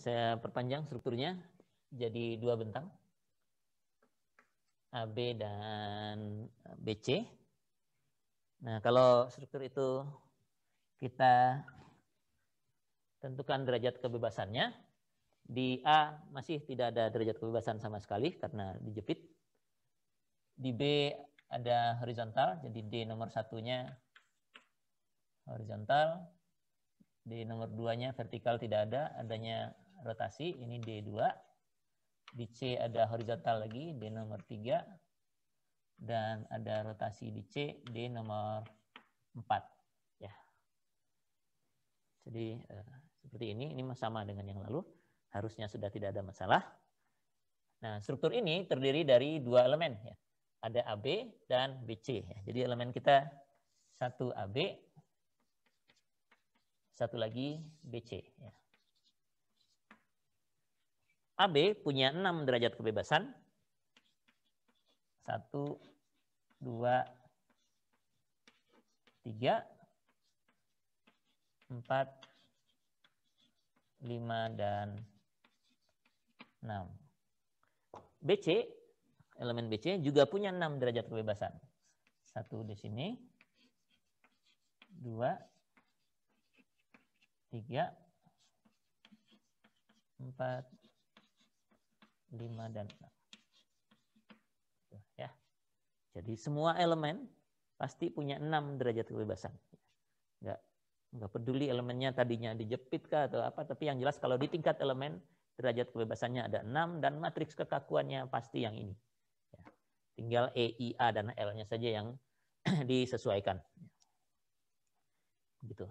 Saya perpanjang strukturnya jadi dua bentang, AB dan BC. Nah, kalau struktur itu kita tentukan derajat kebebasannya, di A masih tidak ada derajat kebebasan sama sekali karena dijepit. Di B ada horizontal, jadi D nomor satunya horizontal. D nomor 2-nya vertikal tidak ada, adanya rotasi, ini D2. Di C ada horizontal lagi, D nomor 3. Dan ada rotasi di C, D nomor 4. Ya. Jadi seperti ini sama dengan yang lalu. Harusnya sudah tidak ada masalah. Nah, struktur ini terdiri dari dua elemen. Ya. Ada AB dan BC. Ya. Jadi elemen kita satu AB, satu lagi BC. Ya. AB punya 6 derajat kebebasan. 1, 2, 3, 4, 5, dan 6. BC, elemen BC juga punya 6 derajat kebebasan. 1 di sini, 2, 3, 4, 5, dan 6. Ya. Jadi semua elemen pasti punya 6 derajat kebebasan. Nggak peduli elemennya tadinya dijepit kah atau apa, tapi yang jelas kalau di tingkat elemen derajat kebebasannya ada 6 dan matriks kekakuannya pasti yang ini. Ya. Tinggal E, I, A, dan L-nya saja yang disesuaikan. Gitu.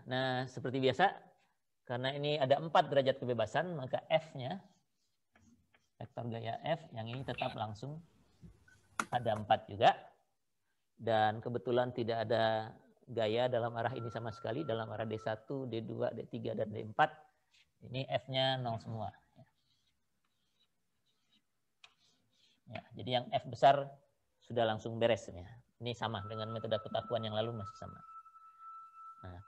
Nah, seperti biasa, karena ini ada 4 derajat kebebasan, maka F-nya, vektor gaya F, yang ini tetap langsung ada 4 juga. Dan kebetulan tidak ada gaya dalam arah ini sama sekali, dalam arah D1, D2, D3, dan D4. Ini F-nya 0 semua. Ya, jadi yang F besar sudah langsung beres. Ya. Ini sama dengan metode kekakuan yang lalu masih sama. Nah,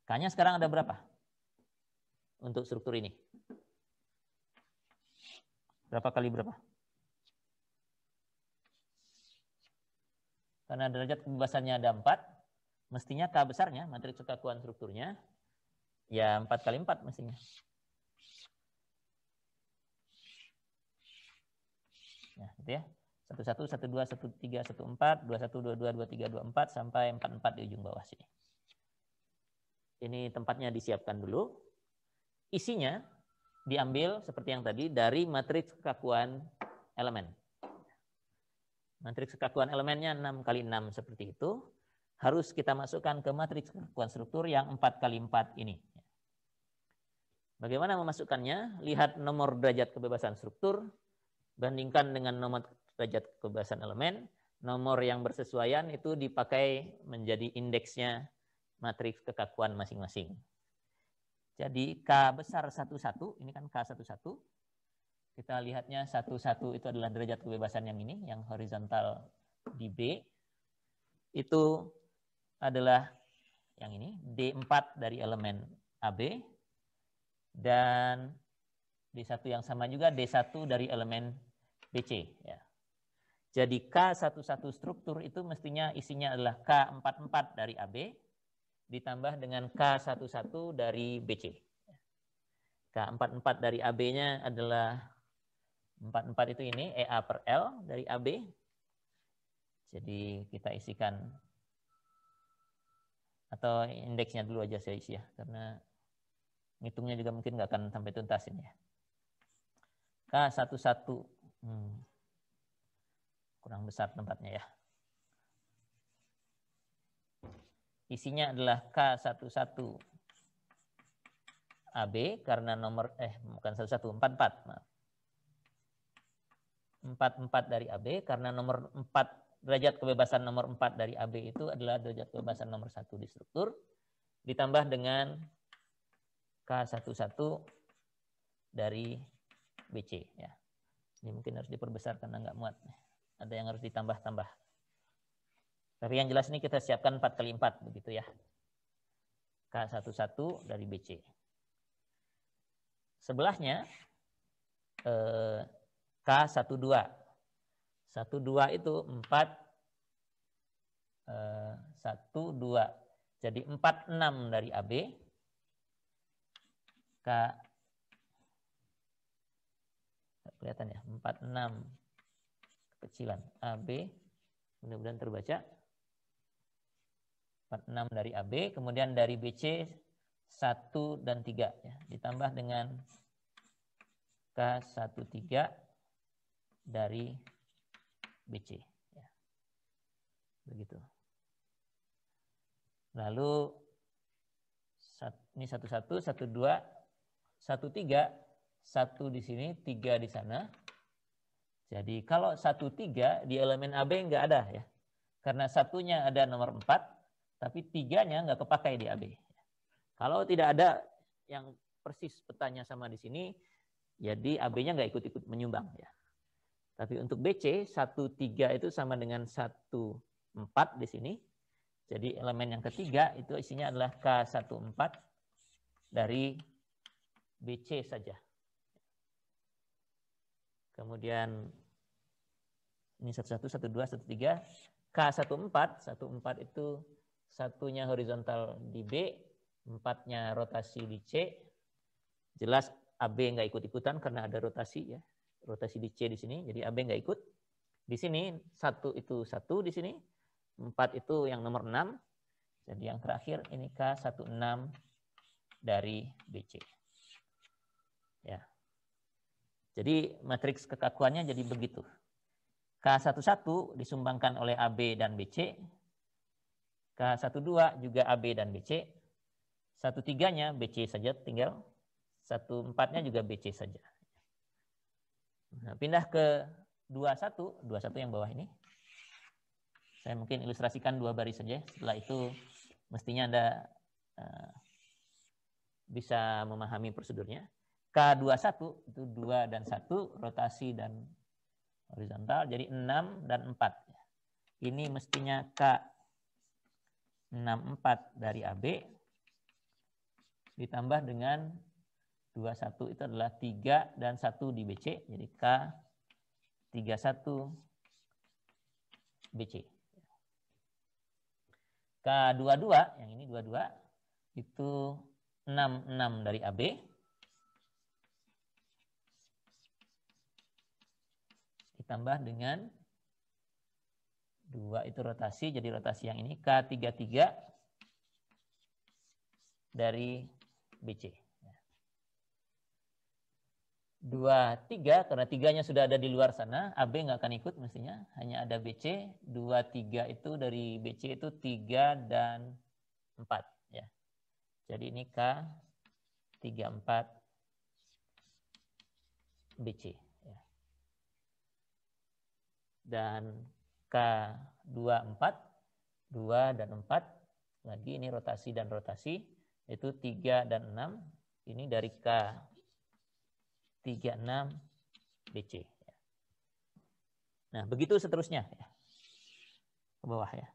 K-nya sekarang ada berapa? Untuk struktur ini. Berapa kali berapa? Karena derajat kebebasannya ada 4, mestinya K besarnya, matriks kekakuan strukturnya, ya 4 kali 4 mestinya. Ya, gitu ya. 11, 12, 13, 14, 21, 22, 23, 24, sampai 44 di ujung bawah sini. Ini tempatnya disiapkan dulu. Isinya diambil seperti yang tadi dari matriks kekakuan elemen. Matriks kekakuan elemennya 6 kali 6 seperti itu. Harus kita masukkan ke matriks kekakuan struktur yang 4 kali 4 ini. Bagaimana memasukkannya? Lihat nomor derajat kebebasan struktur, bandingkan dengan nomor derajat kebebasan elemen. Nomor yang bersesuaian itu dipakai menjadi indeksnya matriks kekakuan masing-masing. Jadi K besar 11, ini kan K11. Kita lihatnya 11 itu adalah derajat kebebasan yang ini, yang horizontal di B. Itu adalah yang ini, D4 dari elemen AB. Dan D1 yang sama juga, D1 dari elemen BC. Ya. Jadi K11 struktur itu mestinya isinya adalah K44 dari AB, ditambah dengan K11 dari BC. K44 dari AB-nya adalah 44 itu ini, EA per L dari AB. Jadi kita isikan, atau indeksnya dulu aja saya isi ya, karena ngitungnya juga mungkin nggak akan sampai tuntas ini ya. K11, kurang besar tempatnya ya. Isinya adalah K11 AB karena nomor, bukan 11, 44, maaf. 44 dari AB karena nomor 4, derajat kebebasan nomor 4 dari AB itu adalah derajat kebebasan nomor 1 di struktur, ditambah dengan K11 dari BC. Ya. Ini mungkin harus diperbesar karena nggak muat. Ada yang harus ditambah-tambah. Tapi yang jelas ini kita siapkan 4 kali 4 begitu ya. K11 dari BC. Sebelahnya K12. 12 itu 4 1 2. Jadi 46 dari AB. Kelihatan ya, 46 kecilan AB, mudah-mudahan terbaca. 46 dari AB, kemudian dari BC 1 dan 3 ya, ditambah dengan K13 dari BC ya. Begitu. Lalu ini 11, 12, 13, 1 di sini, 3 di sana. Jadi kalau 13 di elemen AB nggak ada ya. Karena satunya ada nomor 4, tapi 3-nya nggak kepakai di AB. Kalau tidak ada yang persis petanya sama di sini, jadi AB-nya nggak ikut-ikut menyumbang ya. Tapi untuk BC, 13 itu sama dengan 14 di sini. Jadi elemen yang ketiga itu isinya adalah K14 dari BC saja. Kemudian ini 11, 12, 13. K14, 14 itu satunya horizontal di B, 4-nya rotasi di C. Jelas AB nggak ikut-ikutan karena ada rotasi ya. Rotasi di C di sini, jadi AB nggak ikut. Di sini 1 itu 1 di sini, 4 itu yang nomor 6. Jadi yang terakhir ini K16 dari BC. Ya. Jadi matriks kekakuannya jadi begitu. K11 disumbangkan oleh AB dan BC. K12 juga AB dan BC. 13-nya BC saja tinggal. 14-nya juga BC saja. Nah, pindah ke 21. 21 yang bawah ini. Saya mungkin ilustrasikan 2 baris saja. Setelah itu mestinya Anda bisa memahami prosedurnya. K21 itu 2 dan 1, rotasi dan horizontal, jadi 6 dan 4. Ini mestinya K64 dari AB ditambah dengan 21 itu adalah 3 dan 1 di BC, jadi K31 BC. K22, yang ini 22, itu 66 dari AB. Ditambah dengan 2 itu rotasi, jadi rotasi yang ini K33 dari BC. 23, karena 3-nya sudah ada di luar sana, AB nggak akan ikut mestinya, hanya ada BC. 23 itu dari BC itu 3 dan 4. Ya. Jadi ini K34 BC. Dan K24, 2 dan 4, lagi ini rotasi dan rotasi, itu 3 dan 6, ini dari K36 BC. Nah, begitu seterusnya ya. Ke bawah ya.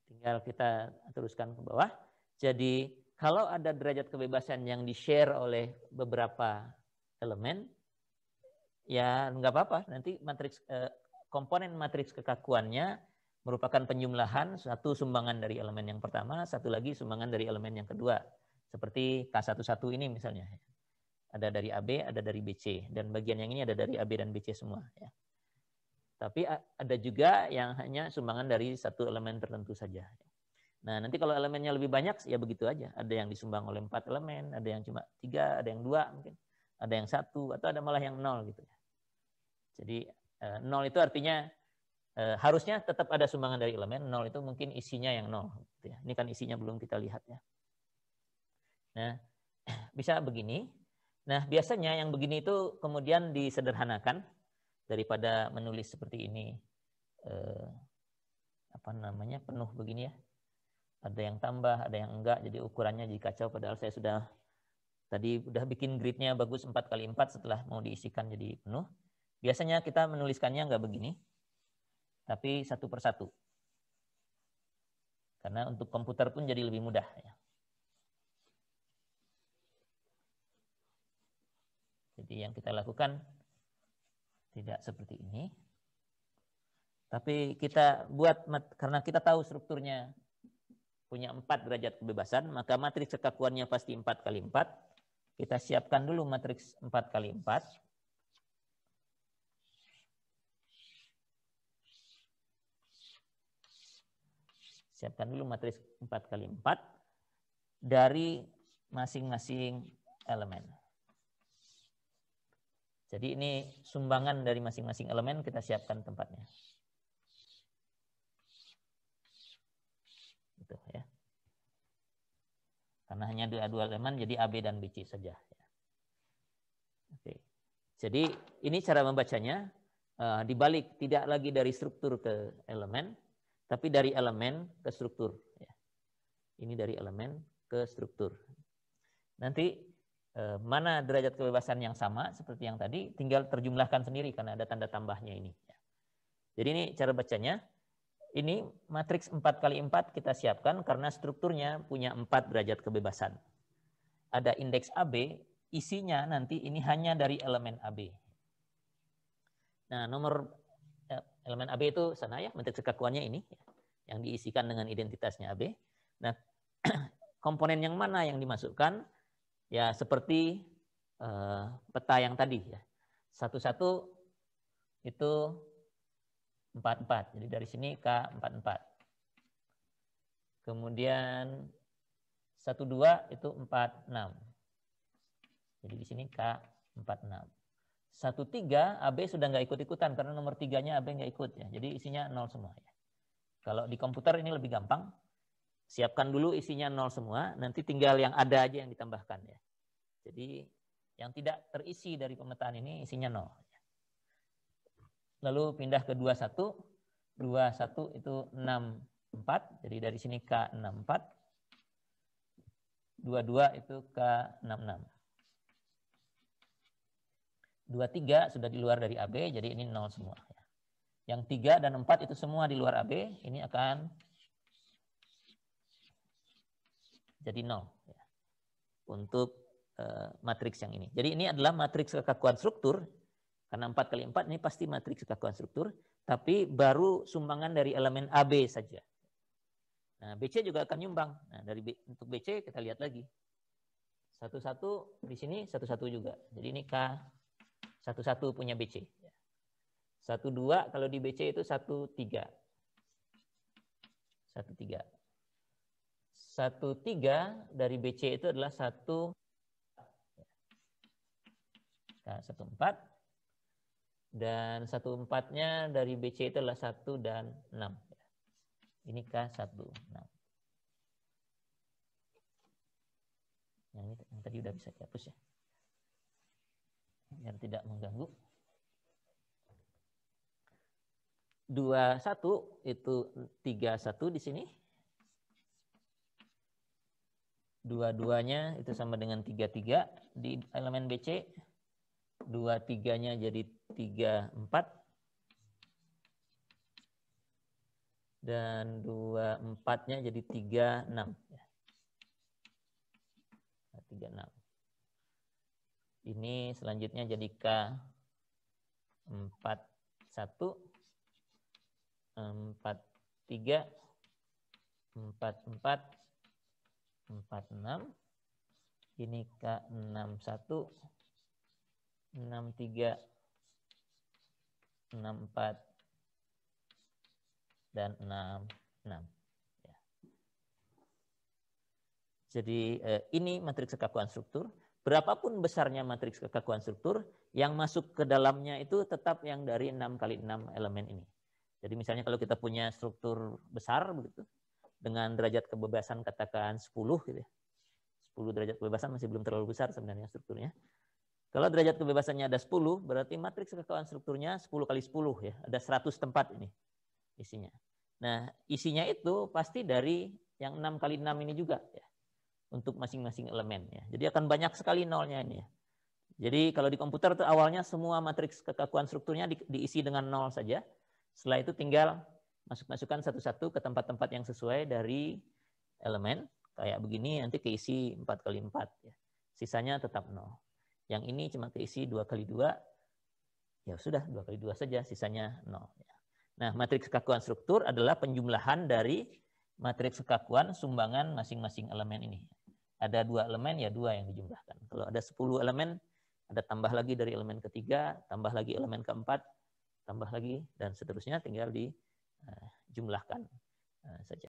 Tinggal kita teruskan ke bawah. Jadi, kalau ada derajat kebebasan yang di-share oleh beberapa elemen, ya nggak apa-apa, nanti komponen matriks kekakuannya merupakan penjumlahan satu sumbangan dari elemen yang pertama, satu lagi sumbangan dari elemen yang kedua. Seperti K11 ini misalnya. Ada dari AB, ada dari BC. Dan bagian yang ini ada dari AB dan BC semua. Ya. Tapi ada juga yang hanya sumbangan dari satu elemen tertentu saja. Nah, nanti kalau elemennya lebih banyak, ya begitu aja. Ada yang disumbang oleh 4 elemen, ada yang cuma 3, ada yang 2 mungkin. Ada yang 1, atau ada malah yang 0 gitu. Jadi 0 itu artinya harusnya tetap ada sumbangan dari elemen. 0 itu mungkin isinya yang 0. Gitu ya. Ini kan isinya belum kita lihat ya. Nah, bisa begini. Nah, biasanya yang begini itu kemudian disederhanakan daripada menulis seperti ini. Penuh begini ya. Ada yang tambah, ada yang enggak. Jadi ukurannya jadi kacau. Padahal saya sudah bikin gridnya bagus 4x4 setelah mau diisikan jadi penuh. Biasanya kita menuliskannya nggak begini, tapi satu persatu. Karena untuk komputer pun jadi lebih mudah. Ya. Jadi yang kita lakukan tidak seperti ini. Tapi kita buat, karena kita tahu strukturnya punya 4 derajat kebebasan, maka matriks kekakuannya pasti 4 kali 4. Kita siapkan dulu matriks 4 kali 4. Siapkan dulu matriks 4 kali 4 dari masing-masing elemen. Jadi ini sumbangan dari masing-masing elemen, kita siapkan tempatnya. Gitu ya. Karena hanya dua elemen, jadi AB dan BC saja. Oke. Jadi ini cara membacanya, dibalik, tidak lagi dari struktur ke elemen, tapi dari elemen ke struktur. Ini dari elemen ke struktur. Nanti mana derajat kebebasan yang sama seperti yang tadi, tinggal terjumlahkan sendiri karena ada tanda tambahnya ini. Jadi ini cara bacanya. Ini matriks 4 kali 4 kita siapkan karena strukturnya punya 4 derajat kebebasan. Ada indeks AB, isinya nanti ini hanya dari elemen AB. Nah, nomor elemen AB itu sana ya, matriks kekakuannya ini yang diisikan dengan identitasnya AB. Nah, komponen yang mana yang dimasukkan? Ya seperti peta yang tadi ya. Satu-satu itu 44. Jadi dari sini K44. Kemudian 12 itu 46. Jadi di sini K46. 13 AB sudah nggak ikut-ikutan karena nomor 3-nya AB nggak ikut ya. Jadi isinya 0 semua ya. Kalau di komputer ini lebih gampang. Siapkan dulu isinya 0 semua, nanti tinggal yang ada aja yang ditambahkan ya. Jadi yang tidak terisi dari pemetaan ini isinya 0. Lalu pindah ke 21. 21 itu 64. Jadi dari sini K64. 22 itu K66. 23 sudah di luar dari AB, jadi ini 0 semua. Yang 3 dan 4 itu semua di luar AB, ini akan jadi 0. Untuk matriks yang ini. Jadi ini adalah matriks kekakuan struktur. Karena 4 kali 4 ini pasti matriks kekakuan struktur, tapi baru sumbangan dari elemen AB saja. Nah, BC juga akan nyumbang. Nah, untuk BC kita lihat lagi. 11 di sini 11 juga. Jadi ini K11 punya BC. 12 kalau di BC itu 13. 13. 13 dari BC itu adalah 1 K14. Dan 14-nya dari BC itu adalah 1 dan 6. Ini K16. Yang tadi udah bisa dihapus ya. Biar tidak mengganggu. 21 itu 31 di sini. 22-nya itu sama dengan 33 di elemen BC. 23-nya jadi 34. Dan 24-nya jadi 36. 36. Ini selanjutnya jadi K41, 43, 44, 46. Ini K61, 63, 64, dan 66. Ya. Jadi ini matriks kekakuan struktur. Berapapun besarnya matriks kekakuan struktur, yang masuk ke dalamnya itu tetap yang dari 6 kali 6 elemen ini. Jadi misalnya kalau kita punya struktur besar begitu, dengan derajat kebebasan katakan 10 gitu ya. 10 derajat kebebasan masih belum terlalu besar sebenarnya strukturnya. Kalau derajat kebebasannya ada 10, berarti matriks kekakuan strukturnya 10 kali 10 ya. Ada 100 tempat ini isinya. Nah, isinya itu pasti dari yang 6 kali 6 ini juga ya. Untuk masing-masing elemen ya. Jadi akan banyak sekali nolnya ini ya. Jadi kalau di komputer itu awalnya semua matriks kekakuan strukturnya diisi dengan 0 saja. Setelah itu tinggal masukkan satu-satu ke tempat-tempat yang sesuai dari elemen. Kayak begini nanti keisi 4 kali 4. Ya. Sisanya tetap 0. Yang ini cuma keisi 2 kali 2. Ya sudah, 2 kali 2 saja, sisanya 0. Nah, matriks kekakuan struktur adalah penjumlahan dari matriks kekakuan sumbangan masing-masing elemen ini. Ada 2 elemen, ya 2 yang dijumlahkan. Kalau ada 10 elemen, ada tambah lagi dari elemen ketiga, tambah lagi elemen keempat, tambah lagi, dan seterusnya tinggal dijumlahkan saja.